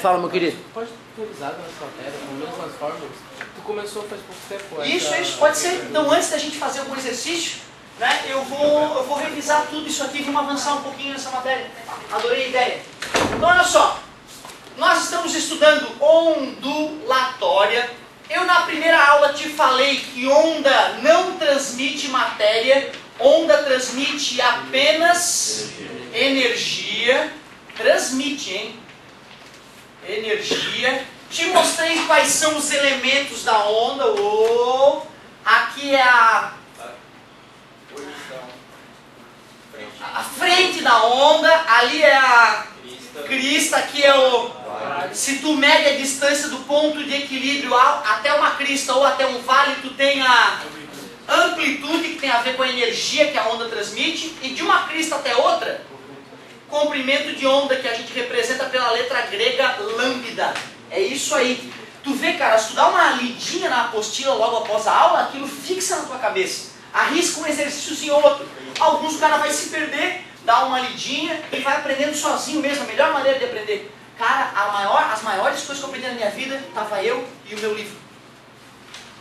Fala, meu querido. Pode ter usado nessa matéria, com as mesmas fórmulas. Tu começou faz pouco tempo. Isso, pode ser. Então, antes da gente fazer algum exercício, né, eu vou revisar tudo isso aqui, vamos avançar um pouquinho nessa matéria. Adorei a ideia. Então, olha só. Nós estamos estudando ondulatória. Eu, na primeira aula, te falei que onda não transmite matéria. Onda transmite apenas energia. Transmite, hein? Energia. Te mostrei quais são os elementos da onda. Aqui é a frente da onda. Ali é a crista. Aqui é o... Se tu mede a distância do ponto de equilíbrio até uma crista ou até um vale, tu tem a amplitude, que tem a ver com a energia que a onda transmite. E de uma crista até outra, comprimento de onda, que a gente representa pela letra grega lambda. É isso aí. Tu vê, cara, se tu dá uma lidinha na apostila logo após a aula, aquilo fixa na tua cabeça. Arrisca um exercíciozinho ou outro. Alguns o cara vai se perder, dá uma lidinha e vai aprendendo sozinho mesmo. A melhor maneira de aprender. Cara, as maiores coisas que eu aprendi na minha vida, estava eu e o meu livro.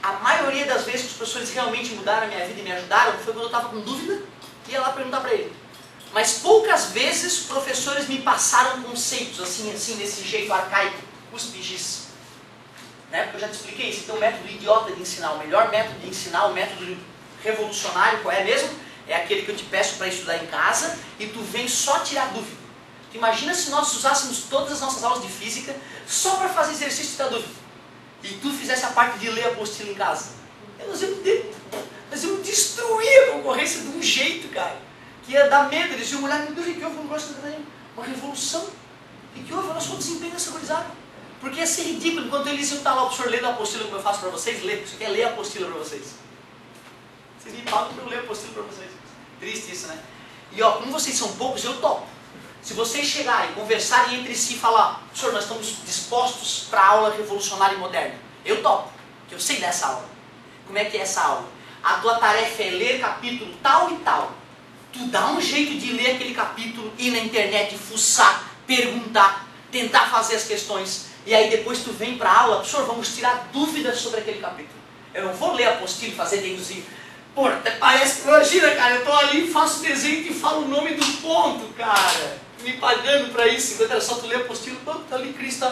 A maioria das vezes que os professores realmente mudaram a minha vida e me ajudaram, foi quando eu estava com dúvida e ia lá perguntar para ele. Mas poucas vezes professores me passaram conceitos assim desse jeito arcaico, cuspigis. Né? Porque eu já te expliquei, esse é o método idiota de ensinar. O melhor método de ensinar, o método revolucionário, qual é mesmo? É aquele que eu te peço para estudar em casa e tu vem só tirar dúvida. Tu imagina se nós usássemos todas as nossas aulas de física só para fazer exercício de tirar dúvida. E tu fizesse a parte de ler a apostila em casa. Nós íamos destruir a concorrência de um jeito, cara. Que ia dar medo, eles iam olhar e dizer, que houve um negócio, uma revolução. E que houve, nosso desempenho nessa gurizada. Porque ia ser ridículo, enquanto eles iam estar lá, o professor lendo a apostila como eu faço para vocês, ler. Você quer ler a apostila para vocês? Vocês me pagam para eu ler a apostila para vocês. Triste isso, né? E ó, como vocês são poucos, eu topo. Se vocês chegarem, conversarem entre si e falar, professor, nós estamos dispostos para a aula revolucionária e moderna. Eu topo, que eu sei dessa aula. Como é que é essa aula? A tua tarefa é ler capítulo tal e tal. Tu dá um jeito de ler aquele capítulo, ir na internet, fuçar, perguntar, tentar fazer as questões. E aí depois tu vem para a aula, professor, vamos tirar dúvidas sobre aquele capítulo. Eu não vou ler a apostila e fazer deduzir. Pô, parece, imagina, cara, eu tô ali, faço desenho e falo o nome do ponto, cara. Me pagando para isso, enquanto era só tu ler a apostila, tá ali, Cristo.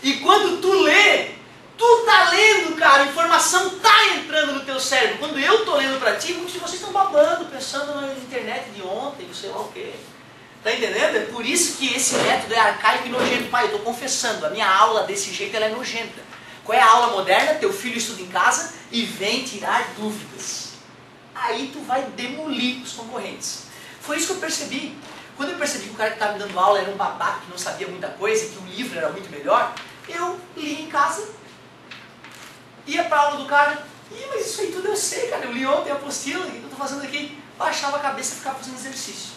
E quando tu lê, tu tá lendo, cara, a informação tá entrando no teu cérebro. Quando eu tô lendo para ti, muitos de vocês estão babando, pensando na internet de ontem, não sei lá o quê. Tá entendendo? É por isso que esse método é arcaico e nojento. Pai, eu tô confessando, a minha aula desse jeito ela é nojenta. Qual é a aula moderna? Teu filho estuda em casa e vem tirar dúvidas. Aí tu vai demolir os concorrentes. Foi isso que eu percebi. Quando eu percebi que o cara que estava me dando aula era um babaca que não sabia muita coisa, que o livro era muito melhor, eu li em casa, ia para a aula do cara, mas isso aí tudo eu sei, cara, eu li ontem a apostila, o que eu estou fazendo aqui? Baixava a cabeça e ficava fazendo exercício.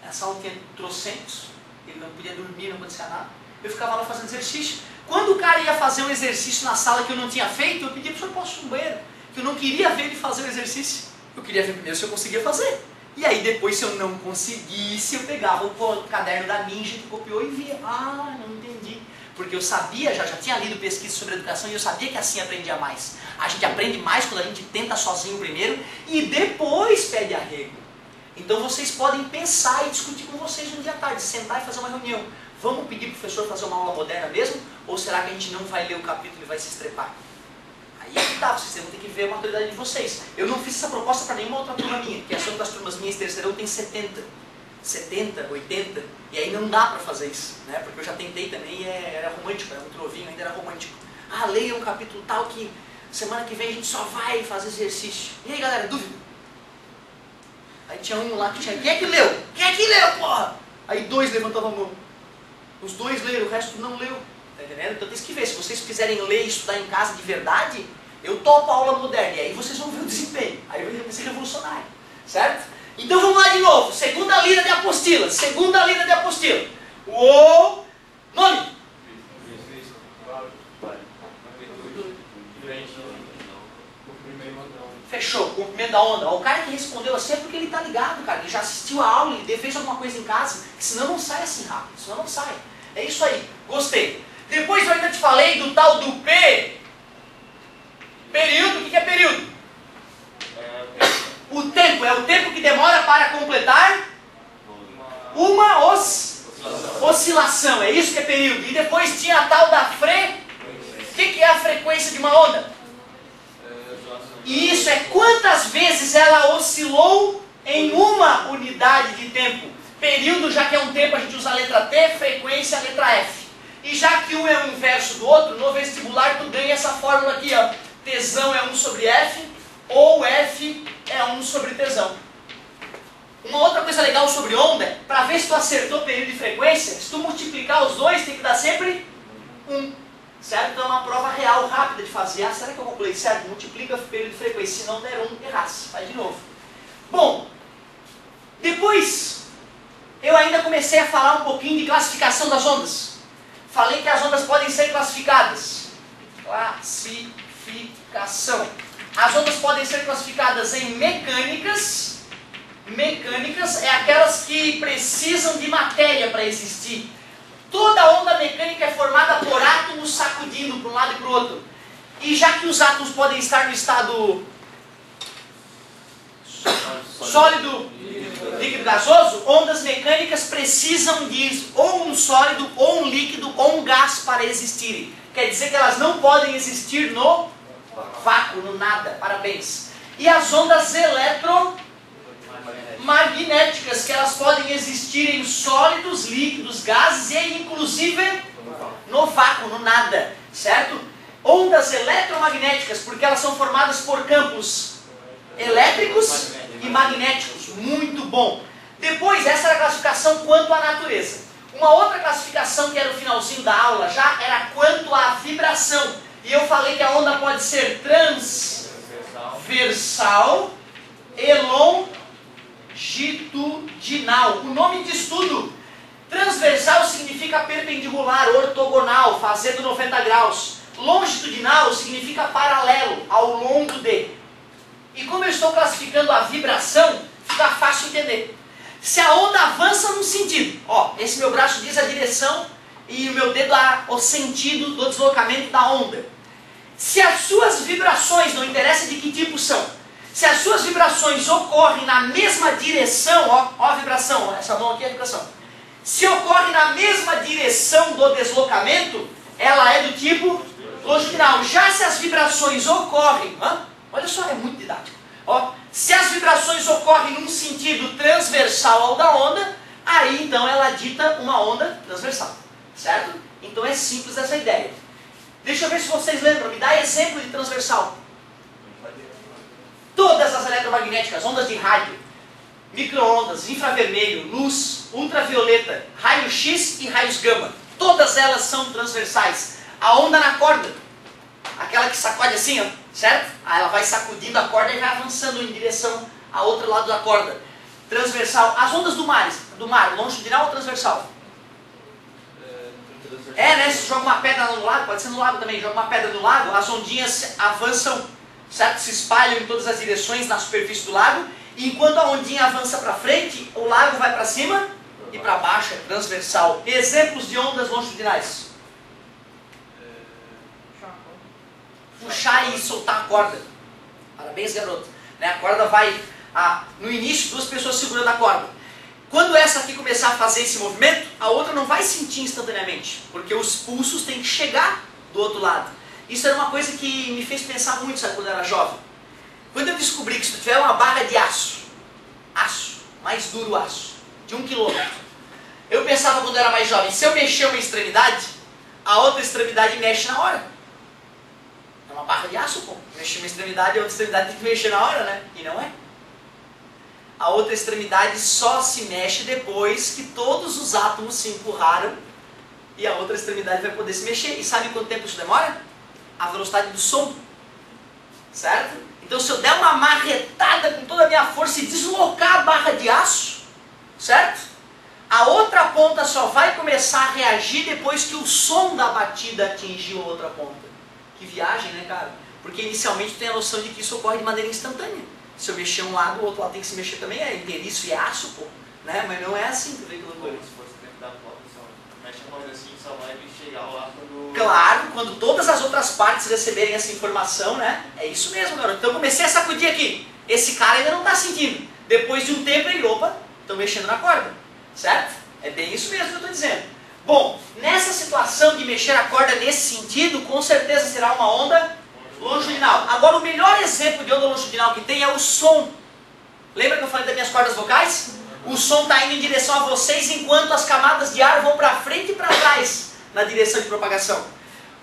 Essa aula tinha trocentos, ele não podia dormir, não acontecia nada, eu ficava lá fazendo exercício. Quando o cara ia fazer um exercício na sala que eu não tinha feito, eu pedia, professor, posso ir no banheiro? Que eu não queria ver ele fazer o exercício, eu queria ver primeiro se eu conseguia fazer. E aí depois, se eu não conseguisse, eu pegava o caderno da Ninja que copiou e via. Ah, não entendi. Porque eu sabia, já tinha lido pesquisa sobre educação e eu sabia que assim aprendia mais. A gente aprende mais quando a gente tenta sozinho primeiro e depois pede arrego. Então vocês podem pensar e discutir com vocês um dia à tarde, sentar e fazer uma reunião. Vamos pedir para o professor fazer uma aula moderna mesmo? Ou será que a gente não vai ler o capítulo e vai se estrepar? Aí é que tá, vocês vão ter que ver a maturidade de vocês. Eu não fiz essa proposta para nenhuma outra turma minha, porque as outras turmas minhas terceirão tem 70, 80, e aí não dá para fazer isso, né? Porque eu já tentei também e era romântico, era muito novinho, ainda era romântico. Ah, leia um capítulo tal que semana que vem a gente só vai fazer exercício. E aí, galera, dúvida? Aí tinha um lá que tinha, quem é que leu? Quem é que leu, porra? Aí 2 levantavam a mão. Os 2 leram, o resto não leu. Tá entendendo? Então tem que ver, se vocês quiserem ler e estudar em casa de verdade, eu topo a aula moderna, e aí vocês vão ver o desempenho, aí vai ser revolucionário, certo? Então vamos lá de novo, segunda linha de apostila, o nome. Fechou, comprimento da onda. O cara que respondeu assim é porque ele tá ligado, cara, ele já assistiu a aula, ele fez alguma coisa em casa, senão não sai assim rápido, senão não sai. É isso aí, gostei. Depois eu ainda te falei do tal do período. O que é período? O tempo, é o tempo que demora para completar uma oscilação, é isso que é período. E depois tinha a tal da O que é a frequência de uma onda? E isso é quantas vezes ela oscilou em uma unidade de tempo. Período, já que é um tempo, a gente usa a letra T, frequência, a letra F. E já que um é o inverso do outro, no vestibular tu ganha essa fórmula aqui, ó. Tesão é 1 sobre F, ou F é 1 sobre tesão. Uma outra coisa legal sobre onda, para ver se tu acertou período e frequência, se tu multiplicar os dois, tem que dar sempre 1. Certo? Então é uma prova real, rápida de fazer. Ah, será que eu calculei certo? Multiplica período e frequência, se não der 1, errasse. Faz de novo. Bom, depois eu ainda comecei a falar um pouquinho de classificação das ondas. Falei que as ondas podem ser classificadas. Classificação. As ondas podem ser classificadas em mecânicas. Mecânicas é aquelas que precisam de matéria para existir. Toda onda mecânica é formada por átomos sacudindo para um lado e para o outro. E já que os átomos podem estar no estado sólido, líquido, gasoso, ondas mecânicas precisam de ou um sólido, ou um líquido, ou um gás para existirem. Quer dizer que elas não podem existir no vácuo, no nada. Parabéns. E as ondas eletromagnéticas, que elas podem existir em sólidos, líquidos, gases e inclusive no vácuo, no nada. Certo? Ondas eletromagnéticas, porque elas são formadas por campos elétricos e magnéticos. Muito bom. Depois, essa era a classificação quanto à natureza. Uma outra classificação que era o finalzinho da aula já era quanto à vibração. E eu falei que a onda pode ser transversal e longitudinal. O nome diz tudo. Transversal significa perpendicular, ortogonal, fazendo 90 graus. Longitudinal significa paralelo, ao longo de. E como eu estou classificando a vibração, fica fácil entender. Se a onda avança num sentido, ó, esse meu braço diz a direção e o meu dedo o sentido do deslocamento da onda. Se as suas vibrações, não interessa de que tipo são, se as suas vibrações ocorrem na mesma direção, ó a vibração, ó, essa mão aqui é a vibração. Se ocorre na mesma direção do deslocamento, ela é do tipo longitudinal. Já se as vibrações ocorrem, olha só, é muito didático. Ó, se as vibrações ocorrem num sentido transversal ao da onda, aí então ela dita uma onda transversal. Certo? Então é simples essa ideia. Deixa eu ver se vocês lembram. Me dá exemplo de transversal. Todas as eletromagnéticas, ondas de rádio, micro-ondas, infravermelho, luz, ultravioleta, raio-x e raios gama. Todas elas são transversais. A onda na corda, aquela que sacode assim, ó, certo? Aí ela vai sacudindo a corda e vai avançando em direção ao outro lado da corda. Transversal. As ondas do mar, longitudinal ou transversal? É, né? Se joga uma pedra no lago, pode ser no lago também, joga uma pedra no lago, as ondinhas avançam, certo? Se espalham em todas as direções na superfície do lago, e enquanto a ondinha avança para frente, o lago vai para cima e para baixo, é transversal. Exemplos de ondas longitudinais. Puxar e soltar a corda. Parabéns, garoto. Né? A corda vai, no início, duas pessoas segurando a corda. Quando essa aqui começar a fazer esse movimento, a outra não vai sentir instantaneamente, porque os pulsos têm que chegar do outro lado. Isso era uma coisa que me fez pensar muito, sabe, quando eu era jovem. Quando eu descobri que se tu tiver uma barra de aço, mais duro aço, de 1 quilômetro, eu pensava quando eu era mais jovem, se eu mexer uma extremidade, a outra extremidade mexe na hora. É uma barra de aço, pô. Mexer uma extremidade, a outra extremidade tem que mexer na hora, né? E não é. A outra extremidade só se mexe depois que todos os átomos se empurraram e a outra extremidade vai poder se mexer. E sabe quanto tempo isso demora? A velocidade do som. Certo? Então se eu der uma marretada com toda a minha força e deslocar a barra de aço, certo? A outra ponta só vai começar a reagir depois que o som da batida atingiu a outra ponta. Que viagem, né, cara? Porque inicialmente tu tem a noção de que isso ocorre de maneira instantânea. Se eu mexer um lado, o outro lado tem que se mexer também, é inteiriço e aço, pô. Né? Mas não é assim, tu vê que loucura. Se fosse tempo da volta, só mexe uma vez assim, material lá quando... Claro, quando todas as outras partes receberem essa informação, né? É isso mesmo, garoto. Então eu comecei a sacudir aqui. Esse cara ainda não está sentindo. Depois de um tempo ele, opa, estão mexendo na corda. Certo? É bem isso mesmo que eu estou dizendo. Bom, nessa situação de mexer a corda nesse sentido, com certeza será uma onda longitudinal. Agora o melhor exemplo de onda longitudinal que tem é o som. Lembra que eu falei das minhas cordas vocais? O som está indo em direção a vocês enquanto as camadas de ar vão para frente e para trás na direção de propagação.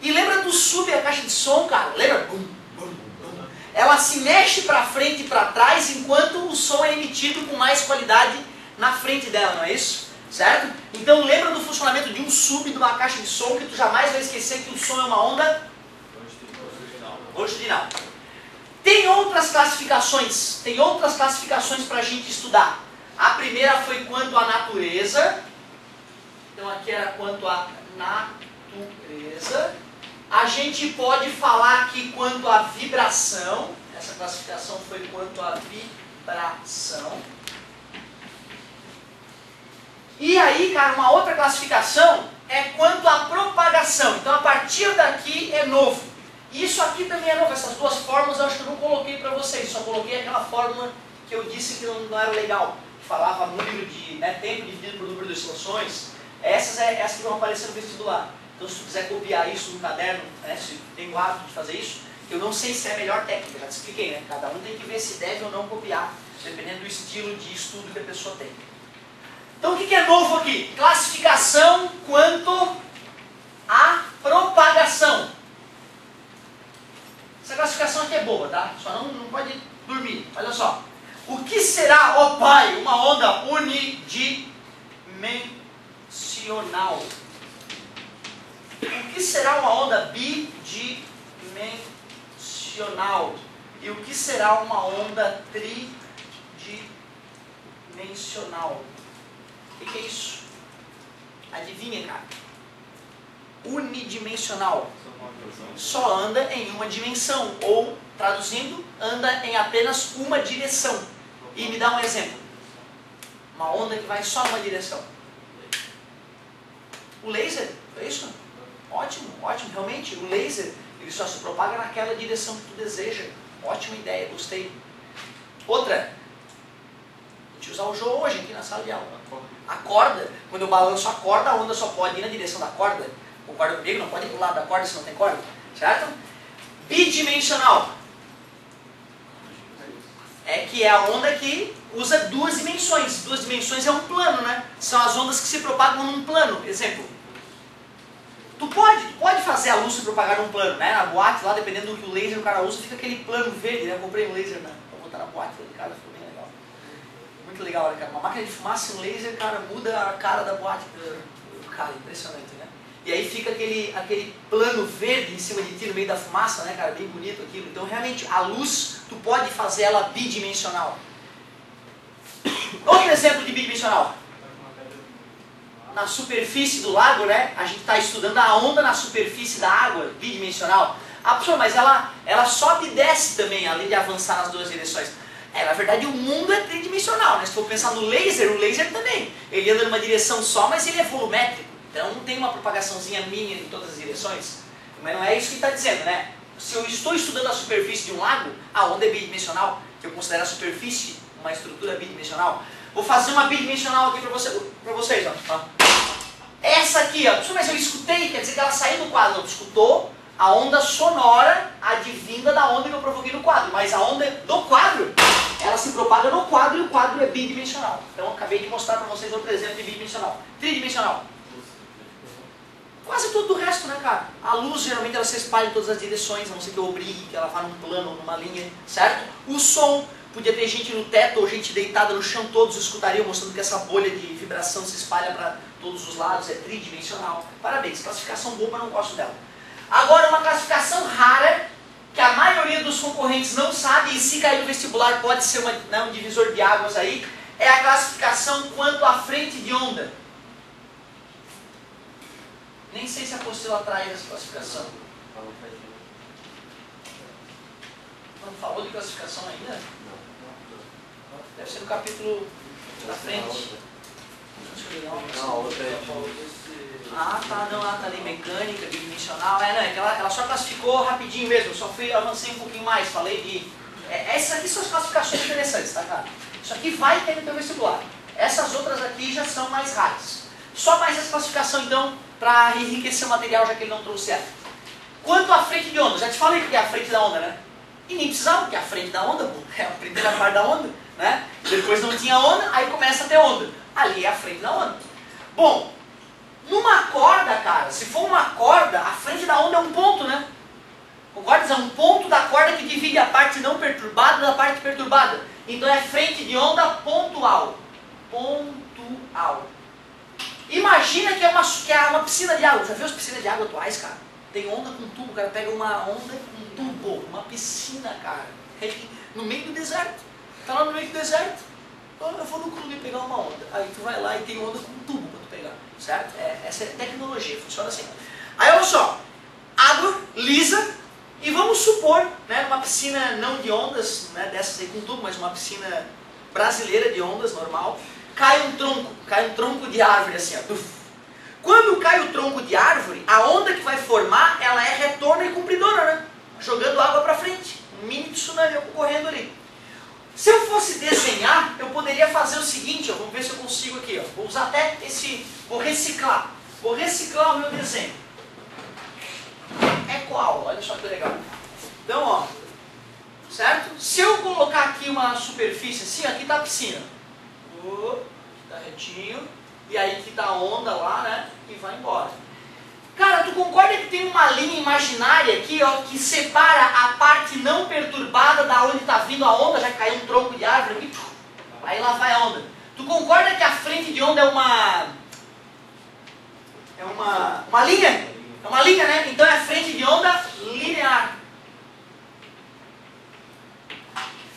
E lembra do sub, a caixa de som, cara? Lembra? Bum, bum, bum. Ela se mexe para frente e para trás enquanto o som é emitido com mais qualidade na frente dela, não é isso? Certo? Então lembra do funcionamento de um sub de uma caixa de som que tu jamais vai esquecer que o som é uma onda longitudinal. Tem outras classificações para a gente estudar. A primeira foi quanto à natureza. Então aqui era quanto à natureza. A gente pode falar aqui quanto à vibração. Essa classificação foi quanto à vibração. E aí, cara, uma outra classificação é quanto à propagação. Então a partir daqui é novo. Isso aqui também é novo. Essas duas fórmulas eu acho que eu não coloquei para vocês. Só coloquei aquela fórmula que eu disse que não era legal. Que falava número de tempo dividido por número de oscilações. Essas que vão aparecer no vestibular. Então se tu quiser copiar isso no caderno, né, se tem o hábito de fazer isso, eu não sei se é a melhor técnica, já te expliquei, né? Cada um tem que ver se deve ou não copiar, dependendo do estilo de estudo que a pessoa tem. Então o que é novo aqui? Classificação quanto à propagação. Essa classificação aqui é boa, tá? Só não pode dormir. Olha só. O que será, ó pai, uma onda unidimensional? O que será uma onda bidimensional? E o que será uma onda tridimensional? O que é isso? Adivinha, cara? Unidimensional. Só anda em uma dimensão. Ou, traduzindo, anda em apenas uma direção. E me dá um exemplo. Uma onda que vai só numa direção. O laser, é isso? Ótimo, ótimo. Realmente, o laser ele só se propaga naquela direção que tu deseja. Ótima ideia, gostei. Outra. A gente usa o jogo hoje aqui na sala de aula. A corda, quando eu balanço a corda, a onda só pode ir na direção da corda. Concorda comigo? Não pode ir pro lado da corda se não tem corda. Certo? Bidimensional. É que é a onda que usa duas dimensões. Duas dimensões é um plano, né? São as ondas que se propagam num plano. Exemplo. Tu pode fazer a luz se propagar num plano, né? Na boate lá, dependendo do que o laser o cara usa, fica aquele plano verde, né? Eu comprei um laser pra botar na boate, cara, ficou bem legal. Muito legal, né, cara? Uma máquina de fumaça e um laser, cara, muda a cara da boate. Cara, impressionante, né? E aí fica aquele plano verde em cima de ti no meio da fumaça, né, cara? Bem bonito aquilo. Então, realmente, a luz, tu pode fazer ela bidimensional. Outro exemplo de bidimensional. Na superfície do lago, né? A gente está estudando a onda na superfície da água, bidimensional. Ah, professor, mas ela sobe e desce também, além de avançar nas duas direções. Na verdade o mundo é tridimensional, né? Se for pensar no laser, o laser também. Ele anda numa direção só, mas ele é volumétrico. Então não tem uma propagaçãozinha mínima em todas as direções. Mas não é isso que está dizendo, né? Se eu estou estudando a superfície de um lago, a onda é bidimensional, que eu considero a superfície uma estrutura bidimensional. Vou fazer uma bidimensional aqui para vocês. Ó. Essa aqui, ó. Mas eu escutei, quer dizer que ela saiu do quadro. Não, escutou a onda sonora advinda da onda que eu provoquei no quadro. Mas a onda do quadro, ela se propaga no quadro e o quadro é bidimensional. Então eu acabei de mostrar para vocês outro exemplo de bidimensional. Tridimensional. Quase tudo do resto, né, cara? A luz, geralmente, ela se espalha em todas as direções, a não ser que eu obrigue, que ela vá num plano ou numa linha, certo? O som, podia ter gente no teto ou gente deitada no chão, todos escutariam, mostrando que essa bolha de vibração se espalha para todos os lados, é tridimensional. Parabéns, classificação boa, mas não gosto dela. Agora, uma classificação rara, que a maioria dos concorrentes não sabe, e se cair no vestibular pode ser um divisor de águas aí, é a classificação quanto à frente de onda. Nem sei se a apostila traz essa classificação. Não falou de classificação ainda? Deve ser no capítulo da frente. Não, outra é Ah, tá, não, ela tá ali mecânica, bidimensional. Não, é que ela só classificou rapidinho mesmo, eu só avancei um pouquinho mais, falei de... essas aqui são as classificações interessantes, tá, cara? Isso aqui vai ter no teu vestibular. Essas outras aqui já são mais raras. Só mais essa classificação, então, para enriquecer o material, já que ele não trouxe ela. Quanto à frente de onda, já te falei que é a frente da onda, né? E nem precisava, porque a frente da onda, pô, é a primeira parte da onda, né? Depois não tinha onda, aí começa a ter onda. Ali é a frente da onda. Bom, numa corda, cara, se for uma corda, a frente da onda é um ponto, né? Concorda? É um ponto da corda que divide a parte não perturbada da parte perturbada. Então é frente de onda pontual. Pontual. Imagina que é uma piscina de água. Já viu as piscinas de água atuais, cara? Tem onda com tubo, o cara pega uma onda com tubo, uma piscina, cara. No meio do deserto. Tá lá no meio do deserto. Eu vou no clube pegar uma onda. Aí tu vai lá e tem onda com tubo pra tu pegar. Certo? Essa é tecnologia, funciona assim. Aí olha só, água lisa, e vamos supor, né, uma piscina não de ondas, né, dessas aí com tubo, mas uma piscina brasileira de ondas, normal, cai um tronco de árvore assim, ó. Quando cai o tronco de árvore, a onda que vai formar, ela é retorno e compridora, né? Jogando água para frente, um mini tsunami ocorrendo ali. Se eu fosse desenhar, eu poderia fazer o seguinte, ó, vamos ver se eu consigo aqui, ó. Vou usar até vou reciclar o meu desenho. É qual? Olha só que legal. Então, ó, certo? Se eu colocar aqui uma superfície assim, aqui está a piscina. Está retinho. E aí aqui está a onda lá, né? E vai embora. Cara, tu concorda que tem uma linha imaginária aqui, ó, que separa a parte não perturbada da onde está vindo a onda, já caiu um tronco de árvore aqui, aí lá vai a onda. Tu concorda que a frente de onda é uma linha? É uma linha, né? Então é a frente de onda linear.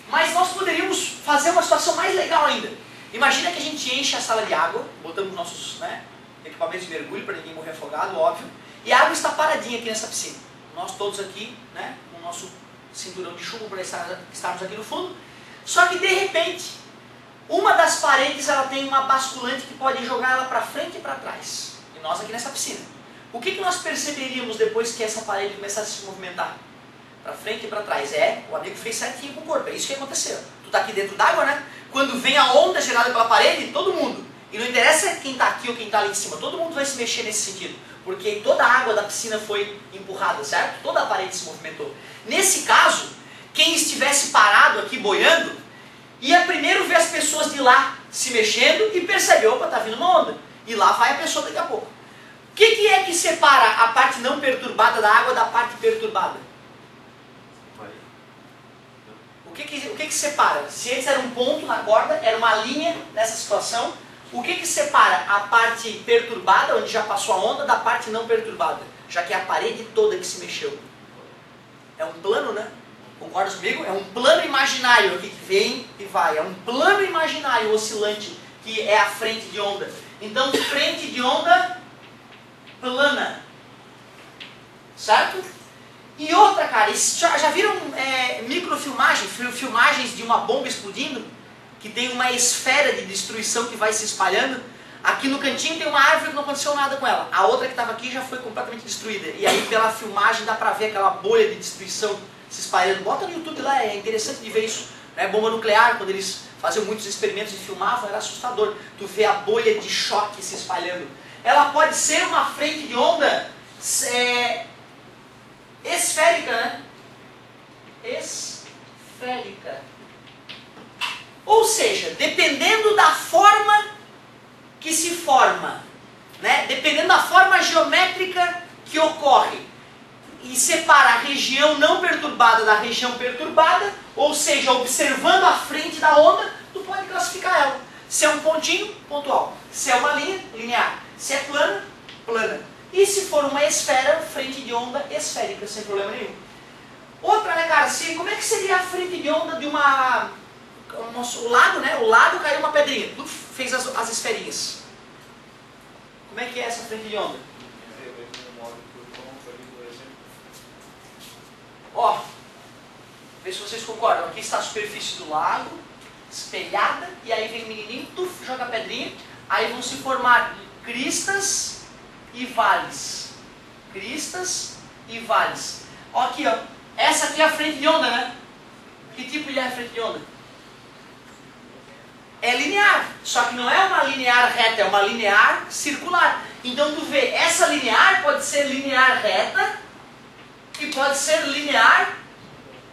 Mas nós poderíamos fazer uma situação mais legal ainda. Imagina que a gente enche a sala de água, botamos nossos, né, equipamentos de mergulho para ninguém morrer afogado, óbvio, e a água está paradinha aqui nessa piscina. Nós todos aqui, né, com o nosso cinturão de chumbo para estarmos aqui no fundo. Só que de repente, uma das paredes ela tem uma basculante que pode jogar ela para frente e para trás. E nós aqui nessa piscina. O que nós perceberíamos depois que essa parede começasse a se movimentar? Para frente e para trás. O amigo fez certinho com o corpo, é isso que aconteceu. Tu tá aqui dentro d'água, né? Quando vem a onda gerada pela parede, todo mundo, e não interessa quem está aqui ou quem está ali em cima, todo mundo vai se mexer nesse sentido, porque toda a água da piscina foi empurrada, certo? Toda a parede se movimentou. Nesse caso, quem estivesse parado aqui boiando, ia primeiro ver as pessoas de lá se mexendo e perceber, opa, tá vindo uma onda. E lá vai a pessoa daqui a pouco. O que é que separa a parte não perturbada da água da parte perturbada? O que separa? Se antes era um ponto na corda, era uma linha nessa situação, o que separa a parte perturbada, onde já passou a onda, da parte não perturbada? Já que é a parede toda que se mexeu. É um plano, né? Concordas comigo? É um plano imaginário aqui que vem e vai. É um plano imaginário oscilante que é a frente de onda. Então, frente de onda plana. Certo? E outra, cara, já viram filmagens de uma bomba explodindo? Que tem uma esfera de destruição que vai se espalhando. Aqui no cantinho tem uma árvore que não aconteceu nada com ela. A outra que estava aqui já foi completamente destruída. E aí pela filmagem dá pra ver aquela bolha de destruição se espalhando. Bota no YouTube lá, é interessante de ver isso. Bomba nuclear, quando eles faziam muitos experimentos e filmavam, era assustador. Tu vê a bolha de choque se espalhando. Ela pode ser uma frente de onda esférica, né? Esférica. Ou seja, dependendo da forma que se forma, né? Dependendo da forma geométrica que ocorre, e separa a região não perturbada da região perturbada, ou seja, observando a frente da onda, tu pode classificar ela. Se é um pontinho, pontual. Se é uma linha, linear. Se é plana, plana. E se for uma esfera, frente de onda esférica, sem problema nenhum. Outra, né, cara? Como é que seria a frente de onda de o lago, né? O lago caiu uma pedrinha, fez as esferinhas. Como é que é essa frente de onda? Ó, vê se vocês concordam. Aqui está a superfície do lago, espelhada, e aí vem o menininho, joga a pedrinha, aí vão se formar cristas e vales. Cristas e vales. Ó, aqui, ó. Essa aqui é a frente de onda, né? Que tipo de frente de onda? É linear, só que não é uma linear reta, é uma linear circular. Então tu vê, essa linear pode ser linear reta e pode ser linear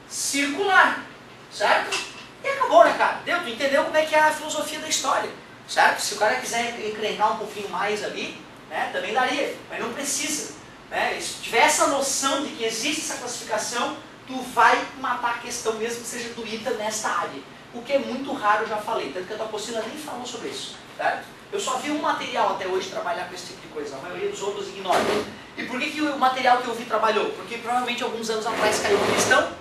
circular, certo? E acabou, né, cara? Deu? Tu entendeu como é que é a filosofia da história, certo? Se o cara quiser encrencar um pouquinho mais ali, né, também daria, mas não precisa. Né? Se tiver essa noção de que existe essa classificação, tu vai matar a questão mesmo que seja doída nesta área. O que é muito raro, eu já falei, tanto que a tua apostila nem falou sobre isso, certo? Eu só vi um material até hoje trabalhar com esse tipo de coisa, a maioria dos outros ignoram. E por que o material que eu vi trabalhou? Porque provavelmente alguns anos atrás caiu uma questão,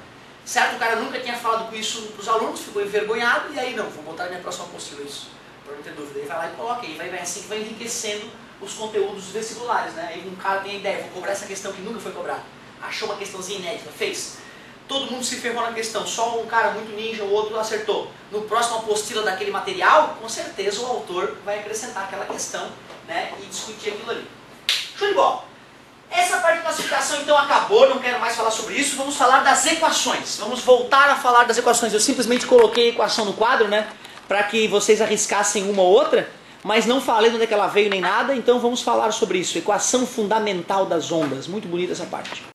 certo? O cara nunca tinha falado com isso para os alunos, ficou envergonhado, e aí não, vou botar na minha próxima apostila isso, para não ter dúvida. Aí vai lá e coloca, e vai assim que vai enriquecendo os conteúdos vestibulares, né? Aí um cara tem a ideia, vou cobrar essa questão que nunca foi cobrada. Achou uma questãozinha inédita, fez. Todo mundo se ferrou na questão, só um cara muito ninja, o outro acertou. No próximo apostila daquele material, com certeza o autor vai acrescentar aquela questão, né, e discutir aquilo ali. Show de bola! Essa parte de classificação então acabou, não quero mais falar sobre isso, vamos falar das equações. Vamos voltar a falar das equações. Eu simplesmente coloquei a equação no quadro, né, para que vocês arriscassem uma ou outra, mas não falei de onde é que ela veio nem nada, então vamos falar sobre isso. Equação fundamental das ondas, muito bonita essa parte.